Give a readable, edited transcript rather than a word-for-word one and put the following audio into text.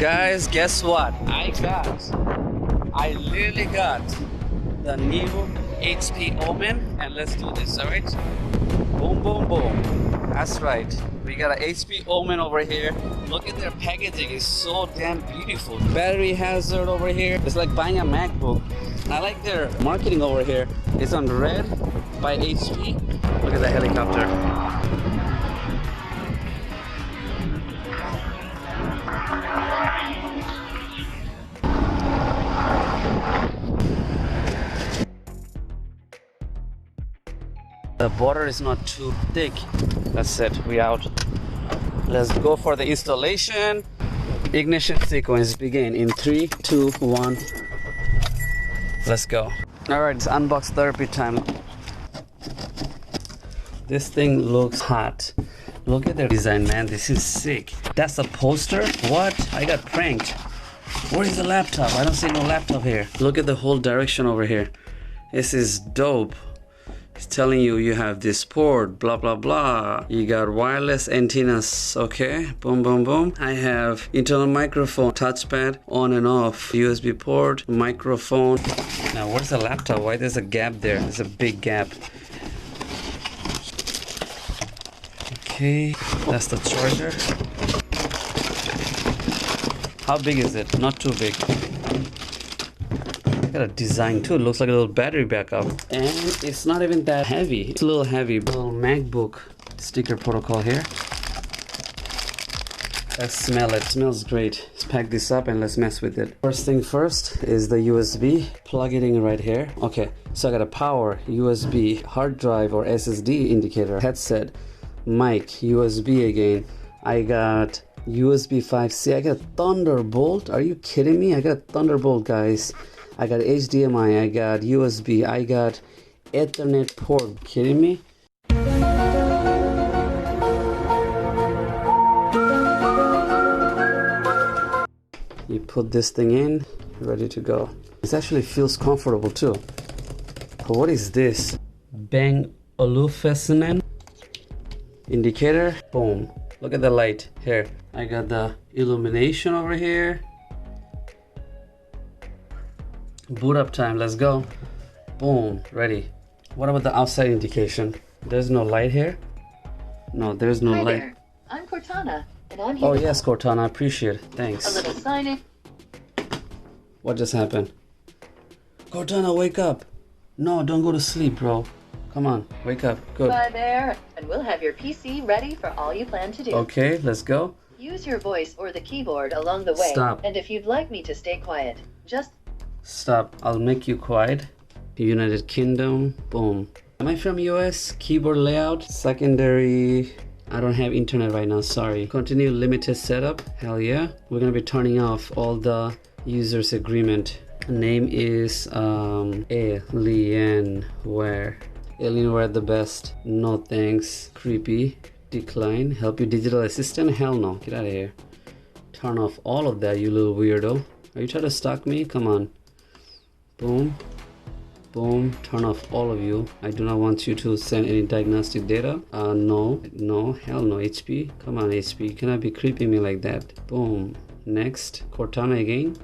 Guys, guess what? I literally got the new HP OMEN, and let's do this, alright? Boom, boom, boom. That's right. We got an HP OMEN over here. Look at their packaging, it's so damn beautiful. Battery hazard over here. It's like buying a MacBook. I like their marketing over here. It's on red by HP. Look at the helicopter. The border is not too thick. That's it, we out. Let's go for the installation. Ignition sequence begin in 3, 2, 1. Let's go. Alright, it's unbox therapy time. This thing looks hot. Look at their design, man. This is sick. That's a poster? What? I got pranked. Where is the laptop? I don't see no laptop here. Look at the whole direction over here. This is dope. It's telling you you have this port, blah blah blah. You got wireless antennas, okay? Boom boom boom. I have internal microphone, touchpad, on and off, USB port, microphone. Now where's the laptop? Why there's a gap there? There's a big gap. Okay, that's the charger. How big is it? Not too big. Got a design too. It looks like a little battery backup, and it's not even that heavy. It's a little heavy. Little MacBook sticker protocol here. Let's smell it. It smells great. Let's pack this up and let's mess with it. First thing first is the USB. Plug it in right here. Okay, so I got a power, USB, hard drive or SSD indicator, headset, mic, USB again. I got USB 5C. I got Thunderbolt. Are you kidding me? I got Thunderbolt, guys. I got HDMI, I got USB, I got Ethernet port. Kidding me? You put this thing in, ready to go. It actually feels comfortable too. But what is this? Bang Olufsen indicator. Boom. Look at the light here. I got the illumination over here. Boot up time, let's go. Boom, ready. What about the outside indication? There's no light here? No, there's no light. There. I'm Cortana, and I'm here. Oh yes, Cortana, I appreciate it. Thanks. A little signage. What just happened? Cortana, wake up. No, don't go to sleep, bro. Come on, wake up. Good. Bye there, and we'll have your PC ready for all you plan to do. Okay, let's go. Use your voice or the keyboard along the way. Stop. And if you'd like me to stay quiet, just... Stop. I'll make you quiet. United Kingdom. Boom. Am I from US? Keyboard layout. Secondary. I don't have internet right now. Sorry. Continue limited setup. Hell yeah. We're gonna be turning off all the users agreement. Name is Alienware. Alienware the best. No thanks. Creepy. Decline. Help you digital assistant. Hell no. Get out of here. Turn off all of that, you little weirdo. Are you trying to stalk me? Come on. Boom, boom, turn off all of you. I do not want you to send any diagnostic data. No, hell no, HP. Come on, HP, you cannot be creeping me like that. Boom, next, Cortana again.